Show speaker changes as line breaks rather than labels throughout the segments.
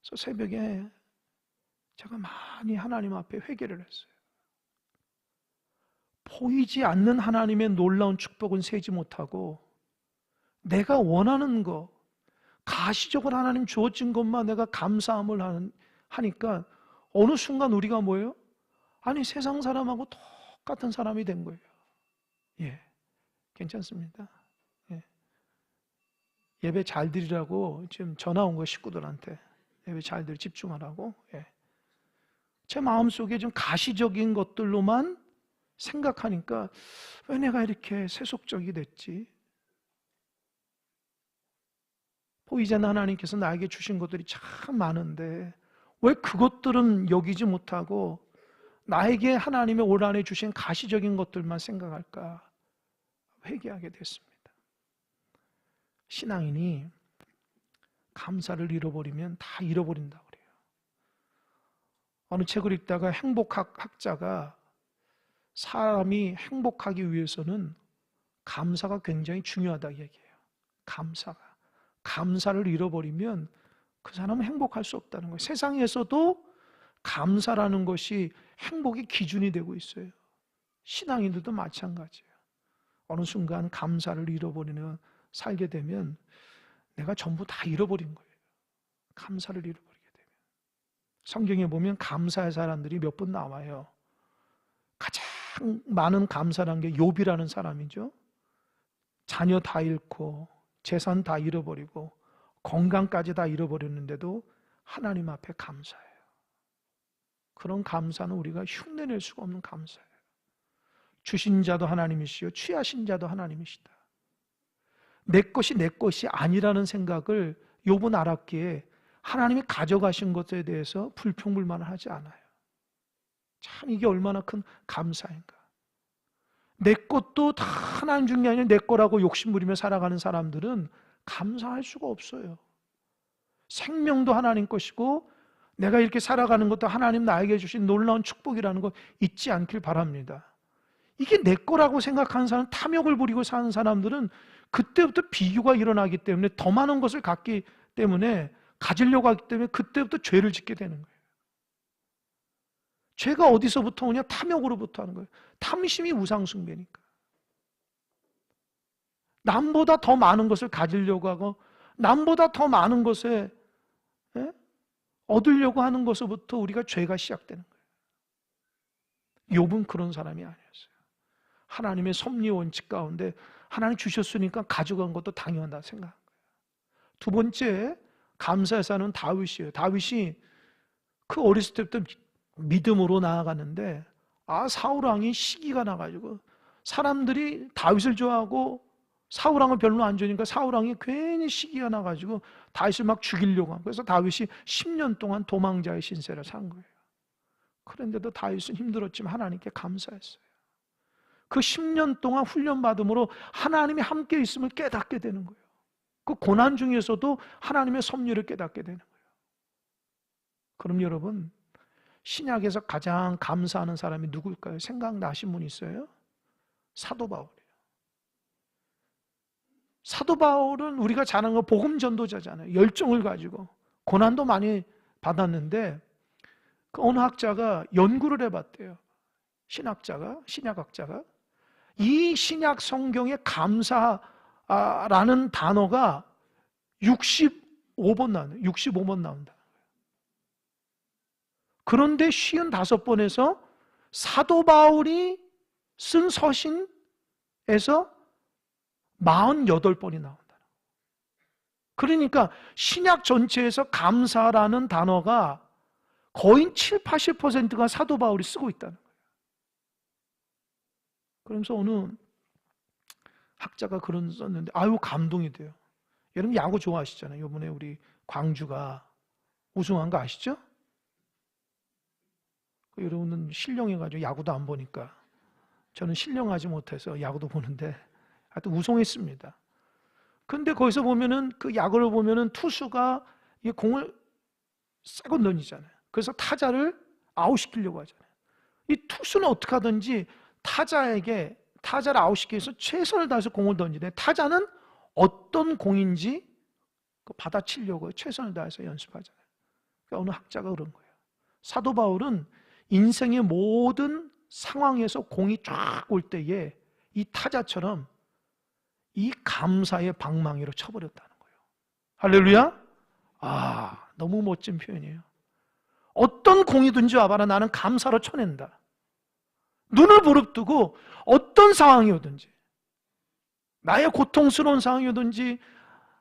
그래서 새벽에 제가 많이 하나님 앞에 회개를 했어요. 보이지 않는 하나님의 놀라운 축복은 세지 못하고 내가 원하는 거, 가시적으로 하나님 주어진 것만 내가 감사함을 하니까 어느 순간 우리가 뭐예요? 아니 세상 사람하고 똑같은 사람이 된 거예요. 예, 괜찮습니다. 예. 예배 잘 드리라고 지금 전화 온 거 식구들한테 예배 잘 드리 집중하라고. 예. 제 마음속에 좀 가시적인 것들로만 생각하니까 왜 내가 이렇게 세속적이 됐지? 보이지 않는 하나님께서 나에게 주신 것들이 참 많은데 왜 그것들은 여기지 못하고 나에게 하나님의 올 한해 주신 가시적인 것들만 생각할까? 회개하게 됐습니다. 신앙인이 감사를 잃어버리면 다 잃어버린다고 그래요. 어느 책을 읽다가 행복학자가 사람이 행복하기 위해서는 감사가 굉장히 중요하다고 얘기해요. 감사를 잃어버리면 그 사람은 행복할 수 없다는 거예요. 세상에서도 감사라는 것이 행복의 기준이 되고 있어요. 신앙인들도 마찬가지예요. 어느 순간 감사를 잃어버리는 살게 되면 내가 전부 다 잃어버린 거예요. 감사를 잃어버리게 되면. 성경에 보면 감사의 사람들이 몇 번 나와요. 가장 많은 감사라는 게 욥이라는 사람이죠. 자녀 다 잃고 재산 다 잃어버리고 건강까지 다 잃어버렸는데도 하나님 앞에 감사해요. 그런 감사는 우리가 흉내낼 수가 없는 감사예요. 주신 자도 하나님이시요 취하신 자도 하나님이시다. 내 것이 내 것이 아니라는 생각을 욥은 알았기에 하나님이 가져가신 것에 대해서 불평불만을 하지 않아요. 참 이게 얼마나 큰 감사인가. 내 것도 다 하나님 준 게 아니라 내 거라고 욕심부리며 살아가는 사람들은 감사할 수가 없어요. 생명도 하나님 것이고 내가 이렇게 살아가는 것도 하나님 나에게 주신 놀라운 축복이라는 거 잊지 않길 바랍니다. 이게 내 거라고 생각하는 사람, 탐욕을 부리고 사는 사람들은 그때부터 비교가 일어나기 때문에 더 많은 것을 갖기 때문에 가지려고 하기 때문에 그때부터 죄를 짓게 되는 거예요. 죄가 어디서부터 오냐? 탐욕으로부터 하는 거예요. 탐심이 우상숭배니까. 남보다 더 많은 것을 가지려고 하고 남보다 더 많은 것에 얻으려고 하는 것부터 우리가 죄가 시작되는 거예요. 욥은 그런 사람이 아니었어요. 하나님의 섭리 원칙 가운데 하나님 주셨으니까 가져간 것도 당연하다 생각한 거예요. 두 번째 감사의 사람은 다윗이에요. 다윗이 그 어렸을 때부터 믿음으로 나아갔는데 사울왕이 시기가 나가지고 사람들이 다윗을 좋아하고 사울왕을 별로 안 좋으니까 사울왕이 괜히 시기가 나가지고 다윗을 막 죽이려고 하고 그래서 다윗이 10년 동안 도망자의 신세를 산 거예요. 그런데도 다윗은 힘들었지만 하나님께 감사했어요. 그 10년 동안 훈련받음으로 하나님이 함께 있음을 깨닫게 되는 거예요. 그 고난 중에서도 하나님의 섭리를 깨닫게 되는 거예요. 그럼 여러분 신약에서 가장 감사하는 사람이 누굴까요? 생각나신 분 있어요? 사도 바울이에요. 사도 바울은 우리가 잘 아는 거 복음 전도자잖아요. 열정을 가지고 고난도 많이 받았는데 그 어느 학자가 연구를 해봤대요. 신약학자가 이 신약 성경에 감사라는 단어가 65번 나온다. 65번 나온다. 그런데 55번에서 사도 바울이 쓴 서신에서 48번이 나온다. 그러니까 신약 전체에서 감사라는 단어가 거의 7, 80%가 사도 바울이 쓰고 있다는 거예요. 그러면서 어느 학자가 그런 썼는데 감동이 돼요. 여러분 야구 좋아하시잖아요. 이번에 우리 광주가 우승한 거 아시죠? 여러분은 신령해가지고 야구도 안 보니까 저는 신령하지 못해서 야구도 보는데 하여튼 우승했습니다. 근데 거기서 보면은 그 야구를 보면은 투수가 이 공을 싸고 던지잖아요. 그래서 타자를 아웃시키려고 하잖아요. 이 투수는 어떻게 하든지 타자를 아웃시키기 위해서 최선을 다해서 공을 던지는데 타자는 어떤 공인지 받아치려고 최선을 다해서 연습하잖아요. 어느 학자가 그런 거예요. 사도 바울은 인생의 모든 상황에서 공이 쫙 올 때에 이 타자처럼 이 감사의 방망이로 쳐버렸다는 거예요. 할렐루야? 아, 너무 멋진 표현이에요. 어떤 공이든지 와봐라, 나는 감사로 쳐낸다. 눈을 부릅뜨고 어떤 상황이 오든지, 나의 고통스러운 상황이 오든지,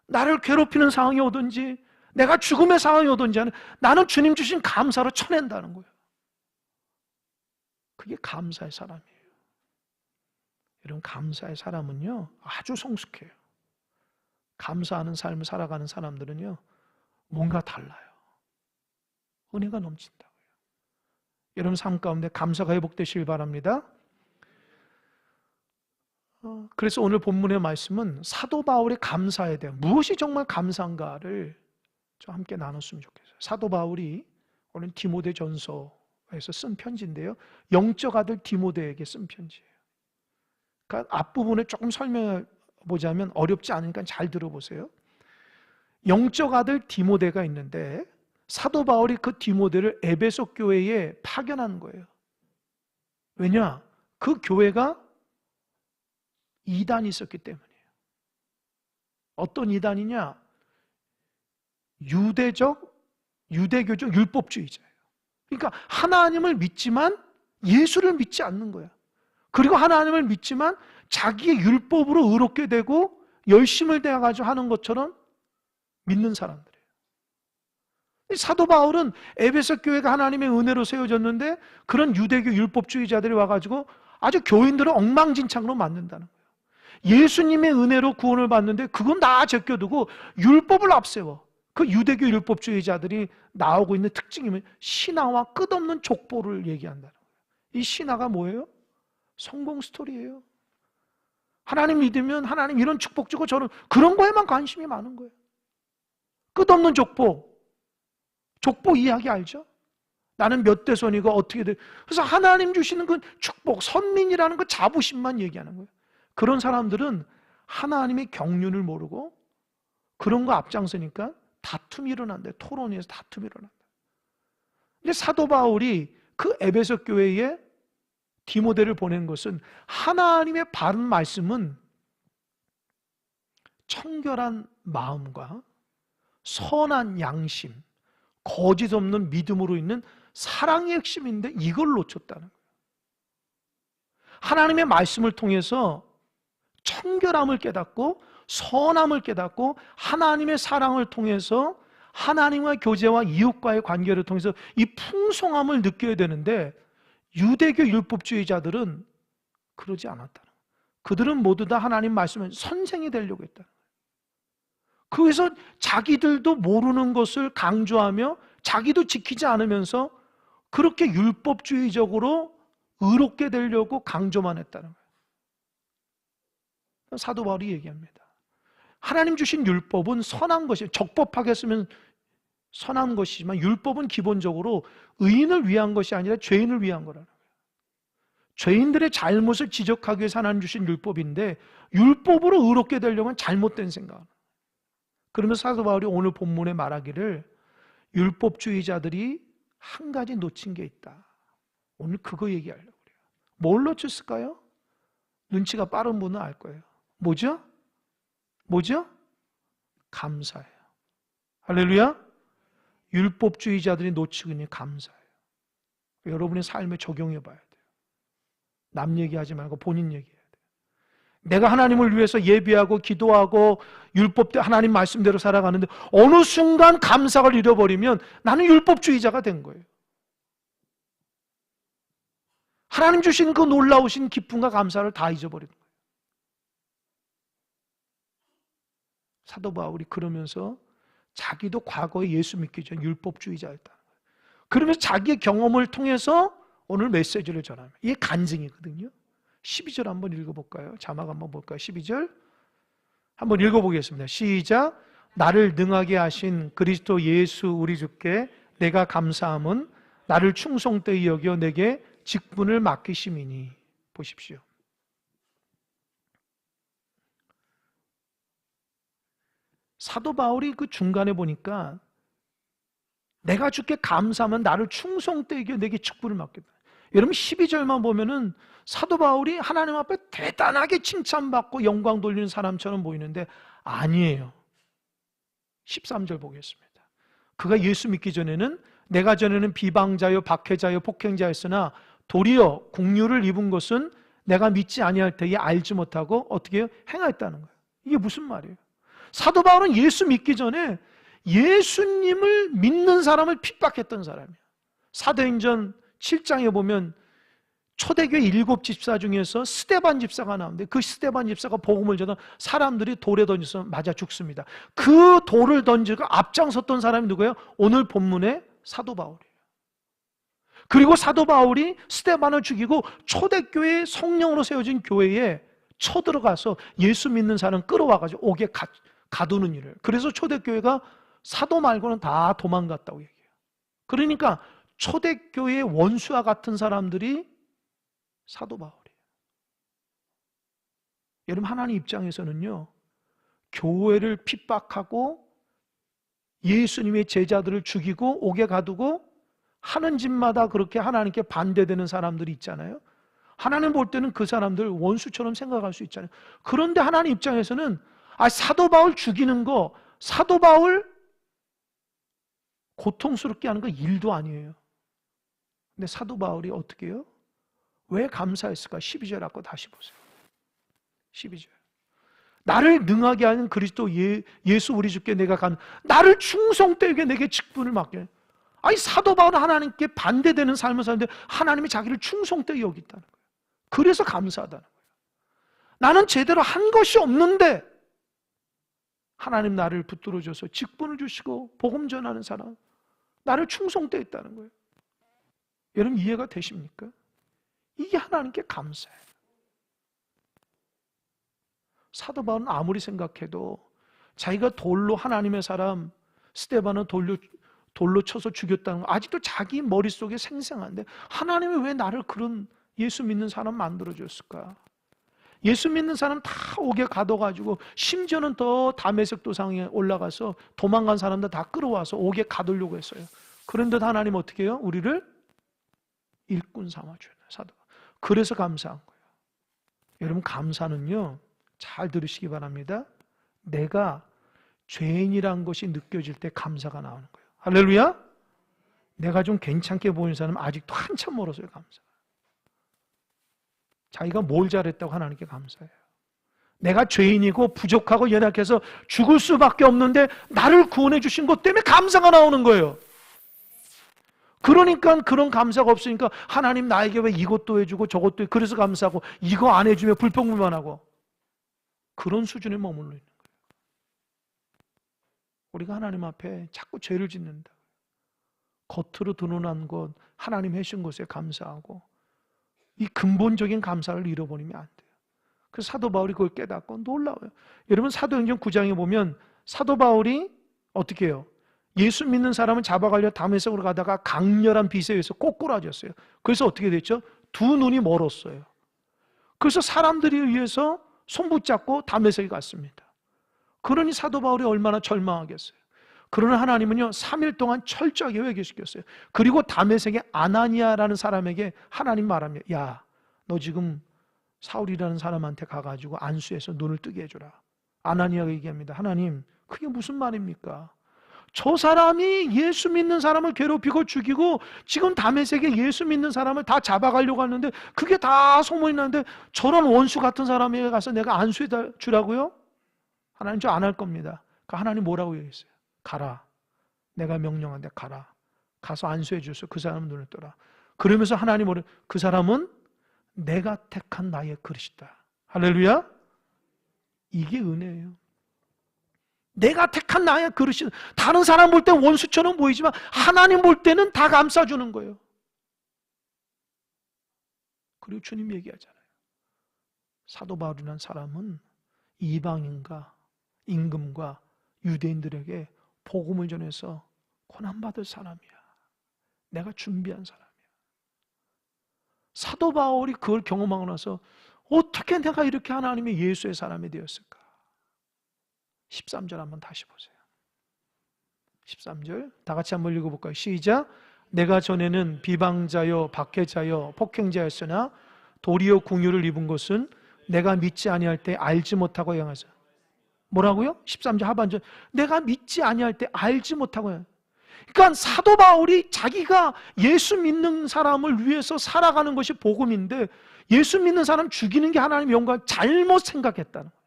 나를 괴롭히는 상황이 오든지, 내가 죽음의 상황이 오든지 나는 주님 주신 감사로 쳐낸다는 거예요. 그게 감사의 사람이에요. 여러분, 감사의 사람은요 아주 성숙해요. 감사하는 삶을 살아가는 사람들은요 뭔가 달라요. 은혜가 넘친다고요. 여러분 삶 가운데 감사가 회복되시길 바랍니다. 그래서 오늘 본문의 말씀은 사도 바울의 감사에 대한, 무엇이 정말 감사인가를 좀 함께 나눴으면 좋겠어요. 사도 바울이 오늘 디모데전서에서 쓴 편지인데요, 영적 아들 디모데에게 쓴 편지예요. 그러니까 앞부분에 조금 설명해 보자면 어렵지 않으니까 잘 들어보세요. 영적 아들 디모데가 있는데 사도 바울이 그 디모데를 에베소 교회에 파견한 거예요. 왜냐? 그 교회가 이단이 있었기 때문이에요. 어떤 이단이냐? 유대교적 율법주의자예요. 그러니까 하나님을 믿지만 예수를 믿지 않는 거야. 그리고 하나님을 믿지만 자기의 율법으로 의롭게 되고 열심을 다해가지고 하는 것처럼 믿는 사람들이에요. 사도 바울은 에베소 교회가 하나님의 은혜로 세워졌는데 그런 유대교 율법주의자들이 와가지고 아주 교인들을 엉망진창으로 만든다는 거예요. 예수님의 은혜로 구원을 받는데 그건 다 제껴두고 율법을 앞세워. 그 유대교 율법주의자들이 나오고 있는 특징이면 신화와 끝없는 족보를 얘기한다는 거예요. 이 신화가 뭐예요? 성공 스토리예요. 하나님 믿으면 하나님 이런 축복 주고 저런, 그런 거에만 관심이 많은 거예요. 끝없는 족보 이야기 알죠? 나는 몇 대 손이고 어떻게 돼. 그래서 하나님 주시는 그 축복, 선민이라는 그 자부심만 얘기하는 거예요. 그런 사람들은 하나님의 경륜을 모르고 그런 거 앞장서니까 다툼이 일어난대. 토론에서 다툼이 일어난다. 이제 사도 바울이 그 에베소 교회에 디모데를 보낸 것은 하나님의 바른 말씀은 청결한 마음과 선한 양심, 거짓 없는 믿음으로 있는 사랑의 핵심인데 이걸 놓쳤다는 거예요. 하나님의 말씀을 통해서 청결함을 깨닫고 선함을 깨닫고 하나님의 사랑을 통해서 하나님과 교제와 이웃과의 관계를 통해서 이 풍성함을 느껴야 되는데 유대교 율법주의자들은 그러지 않았다는 거예요. 그들은 모두 다 하나님 말씀을 선생이 되려고 했다는 거예요. 그래서 자기들도 모르는 것을 강조하며 자기도 지키지 않으면서 그렇게 율법주의적으로 의롭게 되려고 강조만 했다는 거예요. 사도 바울이 얘기합니다. 하나님 주신 율법은 선한 것이, 적법하게 쓰면 선한 것이지만 율법은 기본적으로 의인을 위한 것이 아니라 죄인을 위한 거라는 거예요. 죄인들의 잘못을 지적하기 위해서 하나님 주신 율법인데 율법으로 의롭게 되려면 잘못된 생각. 그러면서 사도 바울이 오늘 본문에 말하기를 율법주의자들이 한 가지 놓친 게 있다. 오늘 그거 얘기하려고 그래요. 뭘 놓쳤을까요? 눈치가 빠른 분은 알 거예요. 뭐죠? 감사예요. 할렐루야. 율법주의자들이 놓치고 있는 감사예요. 여러분의 삶에 적용해 봐야 돼요. 남 얘기하지 말고 본인 얘기해야 돼요. 내가 하나님을 위해서 예배하고 기도하고 율법대로 하나님 말씀대로 살아가는데 어느 순간 감사를 잃어버리면 나는 율법주의자가 된 거예요. 하나님 주신 그 놀라우신 기쁨과 감사를 다 잊어버리는 거예요. 사도 바울이 그러면서 자기도 과거에 예수 믿기 전 율법주의자였다는 거예요. 그러면서 자기의 경험을 통해서 오늘 메시지를 전합니다. 이게 간증이거든요. 12절 한번 읽어볼까요? 자막 한번 볼까요? 12절 한번 읽어보겠습니다. 시작. 나를 능하게 하신 그리스도 예수 우리 주께 내가 감사함은 나를 충성되이 여겨 내게 직분을 맡기심이니. 보십시오. 사도 바울이 그 중간에 보니까 내가 주께 감사하면 나를 충성되게 이겨 내게 직분을 맡겠다. 여러분 12절만 보면은 사도 바울이 하나님 앞에 대단하게 칭찬받고 영광 돌리는 사람처럼 보이는데 아니에요. 13절 보겠습니다. 그가 예수 믿기 전에는 내가 전에는 비방자요 박해자요 폭행자였으나 도리어 긍휼을 입은 것은 내가 믿지 아니할 때에 알지 못하고 어떻게 해요? 행하였다는 거예요. 이게 무슨 말이에요? 사도 바울은 예수 믿기 전에 예수님을 믿는 사람을 핍박했던 사람이에요. 사도행전 7장에 보면 초대교회 7집사 중에서 스데반 집사가 나오는데 그 스데반 집사가 복음을 전하 사람들이 돌에 던져서 맞아 죽습니다. 그 돌을 던지고 앞장섰던 사람이 누구예요? 오늘 본문의 사도 바울이에요. 그리고 사도 바울이 스데반을 죽이고 초대교회 성령으로 세워진 교회에 쳐들어가서 예수 믿는 사람 끌어와가지고 옥에 가두는 일을. 그래서 초대교회가 사도 말고는 다 도망갔다고 얘기해요. 그러니까 초대교회의 원수와 같은 사람들이 사도 바울이에요. 여러분 하나님 입장에서는요, 교회를 핍박하고 예수님의 제자들을 죽이고 옥에 가두고 하는 짓마다 그렇게 하나님께 반대되는 사람들이 있잖아요. 하나님 볼 때는 그 사람들 원수처럼 생각할 수 있잖아요. 그런데 하나님 입장에서는 사도 바울 죽이는 거, 사도 바울 고통스럽게 하는 거 일도 아니에요. 근데 사도 바울이 어떻게 해요? 왜 감사했을까? 12절 아까 다시 보세요. 12절. 나를 능하게 하는 그리스도 예수 우리 주께 내가 나를 충성되게 내게 직분을 맡게. 사도 바울은 하나님께 반대되는 삶을 사는데 하나님이 자기를 충성되게 여기다는 거예요. 그래서 감사하다는 거예요. 나는 제대로 한 것이 없는데 하나님 나를 붙들어줘서 직분을 주시고 복음 전하는 사람, 나를 충성되어 있다는 거예요. 여러분 이해가 되십니까? 이게 하나님께 감사해요. 사도 바울은 아무리 생각해도 자기가 돌로 하나님의 사람 스데반을 돌로 쳐서 죽였다는 거 아직도 자기 머릿속에 생생한데 하나님이 왜 나를 그런 예수 믿는 사람 만들어줬을까? 예수 믿는 사람 다 옥에 가둬가지고 심지어는 더 다메섹 도상에 올라가서 도망간 사람들 다 끌어와서 옥에 가두려고 했어요. 그런데 하나님 어떻게 해요? 우리를 일꾼 삼아줘요. 사도가. 그래서 감사한 거예요. 여러분 감사는요, 잘 들으시기 바랍니다. 내가 죄인이란 것이 느껴질 때 감사가 나오는 거예요. 할렐루야. 내가 좀 괜찮게 보이는 사람은 아직도 한참 멀었어요. 감사. 자기가 뭘 잘했다고 하나님께 감사해요. 내가 죄인이고 부족하고 연약해서 죽을 수밖에 없는데 나를 구원해 주신 것 때문에 감사가 나오는 거예요. 그러니까 그런 감사가 없으니까 하나님 나에게 왜 이것도 해주고 저것도 해주고 그래서 감사하고 이거 안 해주면 불평불만하고 그런 수준에 머물러 있는 거예요. 우리가 하나님 앞에 자꾸 죄를 짓는다. 겉으로 드러난 것, 하나님 해주신 것에 감사하고 이 근본적인 감사를 잃어버리면 안 돼요. 그래서 사도 바울이 그걸 깨닫고 놀라워요. 여러분 사도행전 9장에 보면 사도 바울이 어떻게 해요? 예수 믿는 사람을 잡아가려 다메섹으로 가다가 강렬한 빛에 의해서 꼬꾸라졌어요. 그래서 어떻게 됐죠? 두 눈이 멀었어요. 그래서 사람들이 의해서 손붙잡고 다메섹에 갔습니다. 그러니 사도 바울이 얼마나 절망하겠어요. 그러나 하나님은요 3일 동안 철저하게 회개시켰어요. 그리고 다메섹의 아나니아라는 사람에게 하나님 말합니다. 야, 너 지금 사울이라는 사람한테 가가지고 안수해서 눈을 뜨게 해줘라. 아나니아가 얘기합니다. 하나님, 그게 무슨 말입니까? 저 사람이 예수 믿는 사람을 괴롭히고 죽이고 지금 다메섹에 예수 믿는 사람을 다 잡아가려고 하는데 그게 다 소문이 나는데 저런 원수 같은 사람에게 가서 내가 안수해 주라고요? 하나님 저 안 할 겁니다. 그러니까 하나님 뭐라고 얘기했어요? 가라. 내가 명령한데 가라. 가서 안수해 주소. 그 사람은 눈을 떠라. 그러면서 하나님 뭐래? 그 사람은 내가 택한 나의 그릇이다. 할렐루야. 이게 은혜예요. 내가 택한 나의 그릇이 다른 사람 볼 때 원수처럼 보이지만 하나님 볼 때는 다 감싸주는 거예요. 그리고 주님 얘기하잖아요. 사도 바울이라는 사람은 이방인과 임금과 유대인들에게 복음을 전해서 고난받을 사람이야. 내가 준비한 사람이야. 사도 바울이 그걸 경험하고 나서 어떻게 내가 이렇게 하나님의 예수의 사람이 되었을까? 13절 한번 다시 보세요. 13절 다 같이 한번 읽어볼까요? 시작. 내가 전에는 비방자여 박해자여 폭행자였으나 도리어 궁유를 입은 것은 내가 믿지 아니할 때 알지 못하고 행하자. 뭐라고요? 13절 하반절 내가 믿지 아니할 때 알지 못하고 행하자. 그러니까 사도 바울이 자기가 예수 믿는 사람을 위해서 살아가는 것이 복음인데 예수 믿는 사람 죽이는 게 하나님의 영광 잘못 생각했다는 거예요.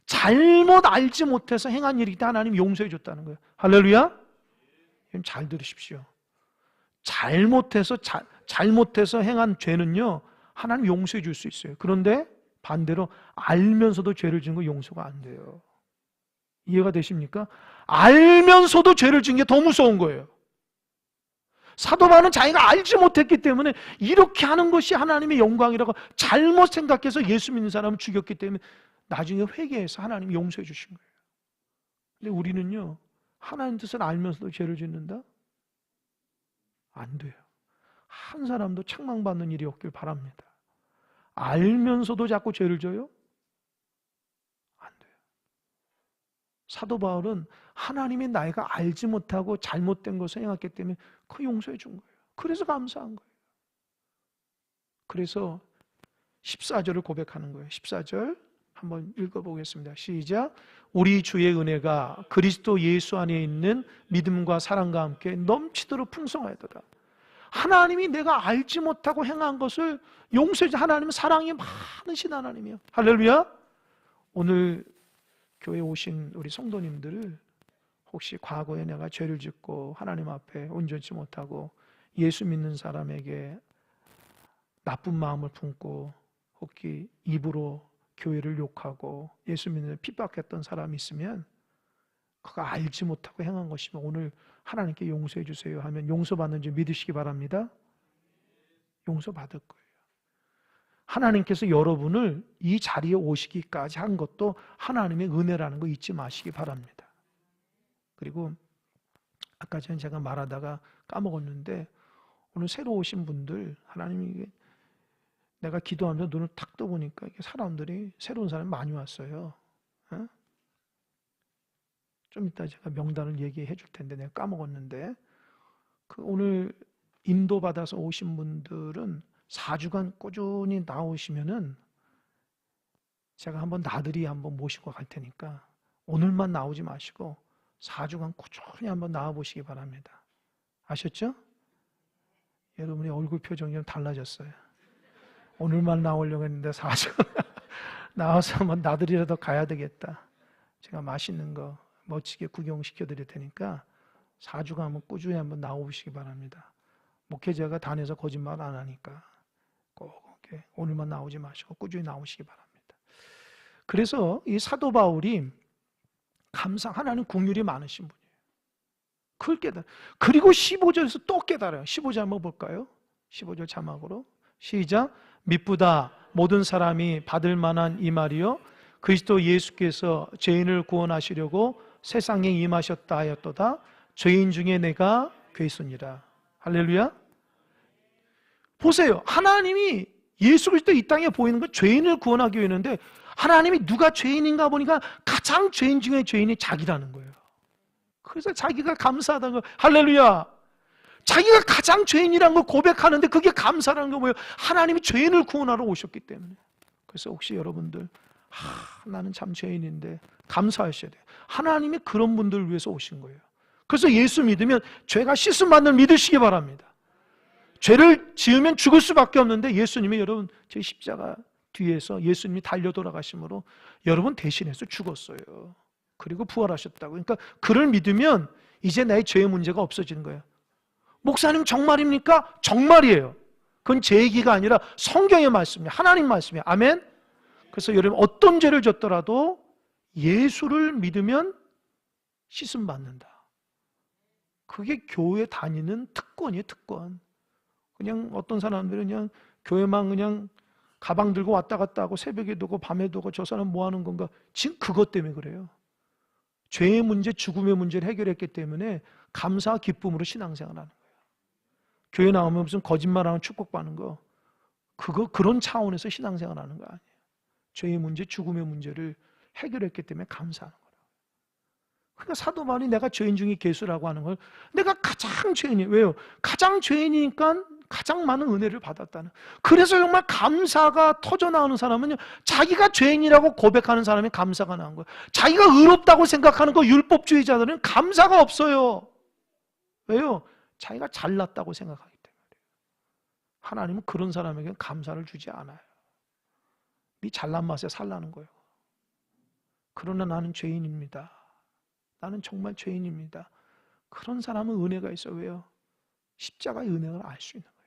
잘못 알지 못해서 행한 일이기 때문에 하나님이 용서해 줬다는 거예요. 할렐루야? 잘 들으십시오. 잘못해서 행한 죄는요 하나님 용서해 줄 수 있어요. 그런데 반대로 알면서도 죄를 지은 거 용서가 안 돼요. 이해가 되십니까? 알면서도 죄를 지은 게 더 무서운 거예요. 사도 바울은 자기가 알지 못했기 때문에 이렇게 하는 것이 하나님의 영광이라고 잘못 생각해서 예수 믿는 사람을 죽였기 때문에 나중에 회개해서 하나님이 용서해 주신 거예요. 근데 우리는요 하나님 뜻을 알면서도 죄를 짓는다? 안 돼요. 한 사람도 책망받는 일이 없길 바랍니다. 알면서도 자꾸 죄를 져요? 안 돼요. 사도 바울은 하나님이 나이가 알지 못하고 잘못된 것을 행했기 때문에 그 용서해 준 거예요. 그래서 감사한 거예요. 그래서 14절을 고백하는 거예요. 14절 한번 읽어보겠습니다. 시작. 우리 주의 은혜가 그리스도 예수 안에 있는 믿음과 사랑과 함께 넘치도록 풍성하였도다. 하나님이 내가 알지 못하고 행한 것을 용서해 줘. 하나님은 사랑이 많으신 하나님이에요. 할렐루야. 오늘 교회에 오신 우리 성도님들을 혹시 과거에 내가 죄를 짓고 하나님 앞에 온전치 못하고 예수 믿는 사람에게 나쁜 마음을 품고 혹시 입으로 교회를 욕하고 예수 믿는 핍박했던 사람이 있으면 그거 알지 못하고 행한 것이면 오늘 하나님께 용서해 주세요 하면 용서받는 줄 믿으시기 바랍니다. 용서받을 거예요. 하나님께서 여러분을 이 자리에 오시기까지 한 것도 하나님의 은혜라는 거 잊지 마시기 바랍니다. 그리고 아까 전에 제가 말하다가 까먹었는데 오늘 새로 오신 분들 하나님이 내가 기도하면서 눈을 탁 떠보니까 사람들이 새로운 사람이 많이 왔어요. 좀 이따 제가 명단을 얘기해 줄 텐데 내가 까먹었는데 오늘 인도 받아서 오신 분들은 4주간 꾸준히 나오시면은 제가 한번 나들이 한번 모시고 갈 테니까 오늘만 나오지 마시고 4주간 꾸준히 한번 나와 보시기 바랍니다. 아셨죠? 여러분의 얼굴 표정이 좀 달라졌어요. 오늘만 나오려고 했는데 4주 나와서 한번 나들이라도 가야 되겠다. 제가 맛있는 거 멋지게 구경시켜 드릴 테니까 4주간 한번 꾸준히 한번 나오시기 바랍니다. 목회자가 단에서 거짓말 안 하니까 꼭 이렇게 오늘만 나오지 마시고 꾸준히 나오시기 바랍니다. 그래서 이 사도 바울이 하나님 긍휼이 많으신 분이에요. 그걸 깨달아요. 그리고 15절에서 또 깨달아요. 15절 한번 볼까요? 15절 자막으로 시작. 미쁘다 모든 사람이 받을 만한 이 말이요 그리스도 예수께서 죄인을 구원하시려고 세상에 임하셨다 하였도다. 죄인 중에 내가 괴순이라. 할렐루야. 보세요. 하나님이 예수 그리스도 이 땅에 보이는 건 죄인을 구원하기 위해서인데 하나님이 누가 죄인인가 보니까 가장 죄인 중에 죄인이 자기라는 거예요. 그래서 자기가 감사하다는 거. 할렐루야. 자기가 가장 죄인이라는 걸 고백하는데 그게 감사라는 거 뭐예요? 하나님이 죄인을 구원하러 오셨기 때문에. 그래서 혹시 여러분들 나는 참 죄인인데 감사하셔야 돼요. 하나님이 그런 분들을 위해서 오신 거예요. 그래서 예수 믿으면 죄가 씻음받는 믿으시기 바랍니다. 죄를 지으면 죽을 수밖에 없는데 예수님이 여러분 제 십자가 뒤에서 예수님이 달려 돌아가심으로 여러분 대신해서 죽었어요. 그리고 부활하셨다고. 그러니까 그를 믿으면 이제 나의 죄의 문제가 없어지는 거예요. 목사님 정말입니까? 정말이에요. 그건 제 얘기가 아니라 성경의 말씀이에요. 하나님 말씀이에요. 아멘. 그래서 여러분 어떤 죄를 졌더라도 예수를 믿으면 씻음 받는다. 그게 교회 다니는 특권이에요. 특권. 그냥 어떤 사람들은 그냥 교회만 그냥 가방 들고 왔다 갔다 하고 새벽에도 오고 밤에도 오고 저 사람 뭐 하는 건가? 지금 그것 때문에 그래요. 죄의 문제, 죽음의 문제를 해결했기 때문에 감사와 기쁨으로 신앙생활하는 거예요. 교회 나오면 무슨 거짓말하는 축복받는 거 그런 차원에서 신앙생활하는 거 아니에요. 죄의 문제, 죽음의 문제를 해결했기 때문에 감사하는 거예요. 그러니까 사도 바울이 내가 죄인 중에 괴수라고 하는 걸, 내가 가장 죄인이에요. 왜요? 가장 죄인이니까 가장 많은 은혜를 받았다는. 그래서 정말 감사가 터져나오는 사람은요, 자기가 죄인이라고 고백하는 사람이 감사가 나온 거예요. 자기가 의롭다고 생각하는 그 율법주의자들은 감사가 없어요. 왜요? 자기가 잘났다고 생각하기 때문에. 하나님은 그런 사람에게 감사를 주지 않아요. 네 잘난 맛에 살라는 거예요. 그러나 나는 죄인입니다. 나는 정말 죄인입니다. 그런 사람은 은혜가 있어요. 왜요? 십자가의 은혜를 알 수 있는 거예요.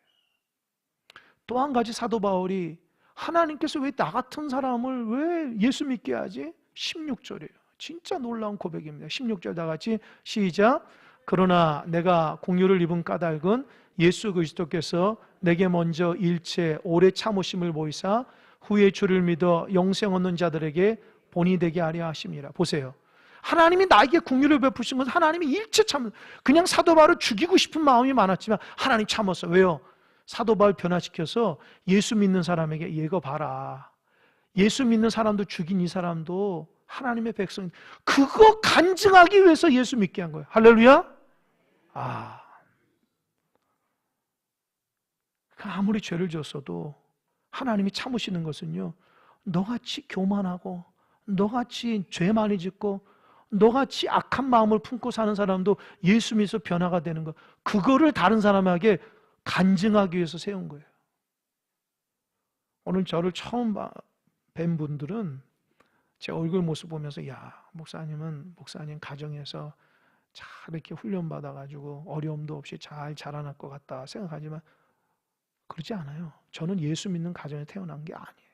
또 한 가지 사도 바울이, 하나님께서 왜 나 같은 사람을 왜 예수 믿게 하지? 16절이에요. 진짜 놀라운 고백입니다. 16절 다 같이 시작. 그러나 내가 공유를 입은 까닭은 예수 그리스도께서 내게 먼저 일체 오래 참으심을 보이사 후에 주를 믿어 영생 얻는 자들에게 본이 되게 하려 하심이라. 보세요. 하나님이 나에게 긍휼을 베푸신 것은 하나님이 일체 그냥 사도 바울을 죽이고 싶은 마음이 많았지만 하나님 참았어요. 왜요? 사도 바울 변화시켜서 예수 믿는 사람에게, 이거 봐라, 예수 믿는 사람도 죽인 이 사람도 하나님의 백성, 그거 간증하기 위해서 예수 믿게 한 거예요. 할렐루야. 아무리 죄를 졌어도 하나님이 참으시는 것은요, 너같이 교만하고 너같이 죄 많이 짓고 너같이 악한 마음을 품고 사는 사람도 예수 믿어서 변화가 되는 것, 그거를 다른 사람에게 간증하기 위해서 세운 거예요. 오늘 저를 처음 뵌 분들은 제 얼굴 모습 보면서, 야, 목사님은 목사님 가정에서 잘 이렇게 훈련받아가지고 어려움도 없이 잘 자라날 것 같다 생각하지만 그렇지 않아요. 저는 예수 믿는 가정에 태어난 게 아니에요.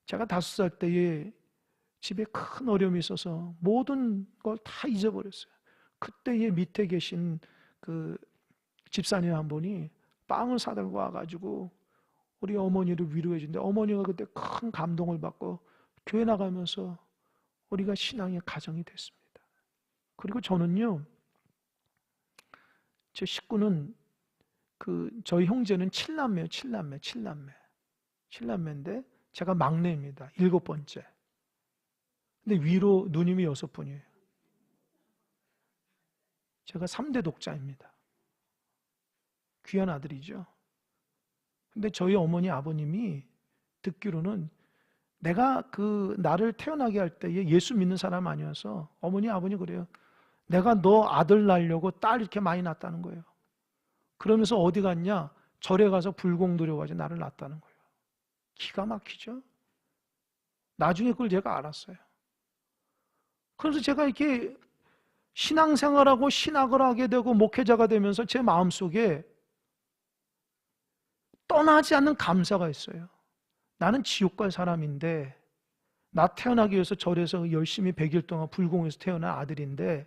제가 5살 때에 집에 큰 어려움이 있어서 모든 걸 다 잊어버렸어요. 그때에 밑에 계신 그 집사님 한 분이 빵을 사들고 와가지고 우리 어머니를 위로해 준대. 어머니가 그때 큰 감동을 받고 교회 나가면서 우리가 신앙의 가정이 됐습니다. 그리고 저는요, 제 식구는 저희 형제는 7남매예요. 7남매인데 제가 막내입니다. 7번째. 근데 위로 누님이 6분이에요. 제가 3대 독자입니다. 귀한 아들이죠. 근데 저희 어머니 아버님이 듣기로는 내가 나를 태어나게 할 때에 예수 믿는 사람 아니어서 어머니 아버님 그래요. 내가 너 아들 낳으려고 딸 이렇게 많이 낳았다는 거예요. 그러면서 어디 갔냐? 절에 가서 불공 들여가지고 나를 낳았다는 거예요. 기가 막히죠? 나중에 그걸 제가 알았어요. 그래서 제가 이렇게 신앙생활하고 신학을 하게 되고 목회자가 되면서 제 마음속에 떠나지 않는 감사가 있어요. 나는 지옥 갈 사람인데, 나 태어나기 위해서 절에서 열심히 100일 동안 불공해서 태어난 아들인데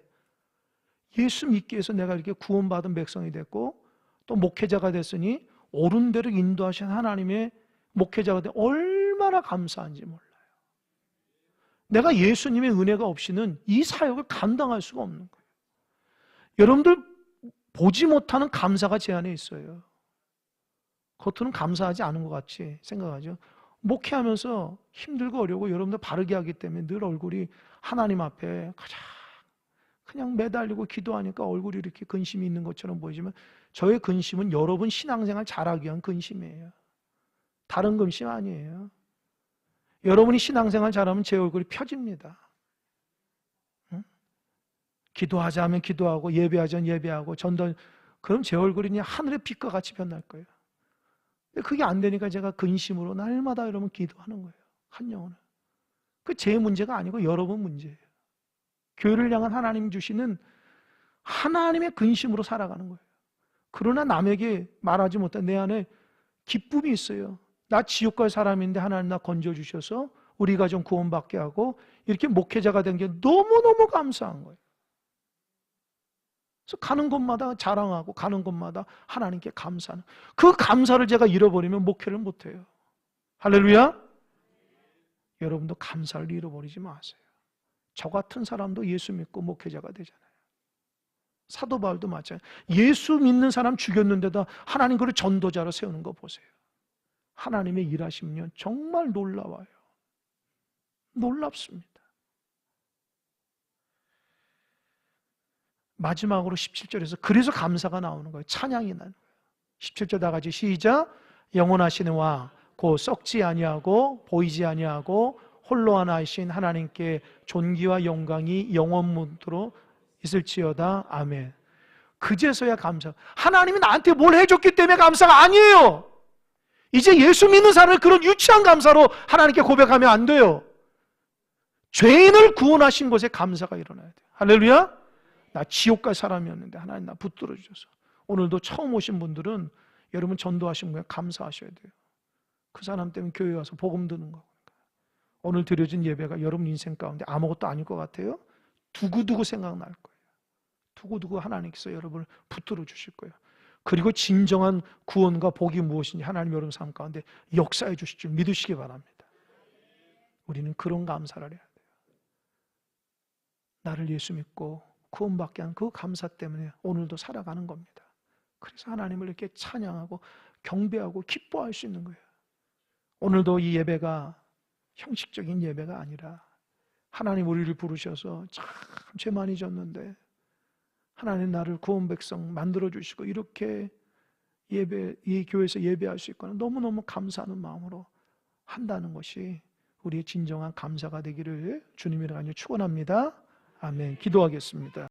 예수 믿기 위해서 내가 이렇게 구원받은 백성이 됐고 또 목회자가 됐으니 옳은 대로 인도하신 하나님의 목회자가 돼 얼마나 감사한지 몰라요. 내가 예수님의 은혜가 없이는 이 사역을 감당할 수가 없는 거예요. 여러분들 보지 못하는 감사가 제 안에 있어요. 겉으로는 감사하지 않은 것 같이 생각하죠. 목회하면서 힘들고 어려우고 여러분들 바르게 하기 때문에 늘 얼굴이 하나님 앞에 가장 그냥 매달리고 기도하니까 얼굴이 이렇게 근심이 있는 것처럼 보이지만 저의 근심은 여러분 신앙생활 잘하기 위한 근심이에요. 다른 근심 아니에요. 여러분이 신앙생활 잘하면 제 얼굴이 펴집니다. 응? 기도하자면 기도하고 예배하자면 예배하고 전도, 그럼 제 얼굴이 그냥 하늘의 빛과 같이 변할 거예요. 근데 그게 안 되니까 제가 근심으로 날마다 여러분 기도하는 거예요. 한 영혼을. 그 제 문제가 아니고 여러분 문제예요. 교회를 향한 하나님 주시는 하나님의 근심으로 살아가는 거예요. 그러나 남에게 말하지 못한 내 안에 기쁨이 있어요. 나 지옥 갈 사람인데 하나님 나 건져주셔서 우리 가정 구원받게 하고 이렇게 목회자가 된 게 너무너무 감사한 거예요. 그래서 가는 곳마다 자랑하고 가는 곳마다 하나님께 감사하는, 그 감사를 제가 잃어버리면 목회를 못해요. 할렐루야. 여러분도 감사를 잃어버리지 마세요. 저 같은 사람도 예수 믿고 목회자가 되잖아요. 사도 바울도 마찬가지예요. 예수 믿는 사람 죽였는데도 하나님 그를 전도자로 세우는 거 보세요. 하나님의 일하시면 정말 놀라워요. 놀랍습니다. 마지막으로 17절에서 그래서 감사가 나오는 거예요. 찬양이 나는 거예요. 17절 다 같이 시작. 영원하신 와 곧 썩지 아니하고 보이지 아니하고 홀로 하나이신 하나님께 존귀와 영광이 영원토록 있을지어다. 아멘. 그제서야 감사. 하나님이 나한테 뭘 해줬기 때문에 감사가 아니에요. 이제 예수 믿는 사람을 그런 유치한 감사로 하나님께 고백하면 안 돼요. 죄인을 구원하신 것에 감사가 일어나야 돼요. 할렐루야. 나 지옥 갈 사람이었는데 하나님 나 붙들어 주셔서. 오늘도 처음 오신 분들은 여러분 전도하신 분에 감사하셔야 돼요. 그 사람 때문에 교회 와서 복음 듣는 거니까. 오늘 드려진 예배가 여러분 인생 가운데 아무것도 아닐 것 같아요? 두고두고 생각날 거예요. 두고두고 하나님께서 여러분을 붙들어 주실 거예요. 그리고 진정한 구원과 복이 무엇인지 하나님 여러분 삶 가운데 역사해 주실 줄 믿으시기 바랍니다. 우리는 그런 감사를 해야 돼요. 나를 예수 믿고 구원받게 한 그 감사 때문에 오늘도 살아가는 겁니다. 그래서 하나님을 이렇게 찬양하고 경배하고 기뻐할 수 있는 거예요. 오늘도 이 예배가 형식적인 예배가 아니라 하나님 우리를 부르셔서 참 죄 많이 졌는데 하나님 나를 구원 백성 만들어 주시고 이렇게 이 교회에서 예배할 수 있거나 너무너무 감사하는 마음으로 한다는 것이 우리의 진정한 감사가 되기를 주님이라 하니 축원합니다. 아멘. 기도하겠습니다.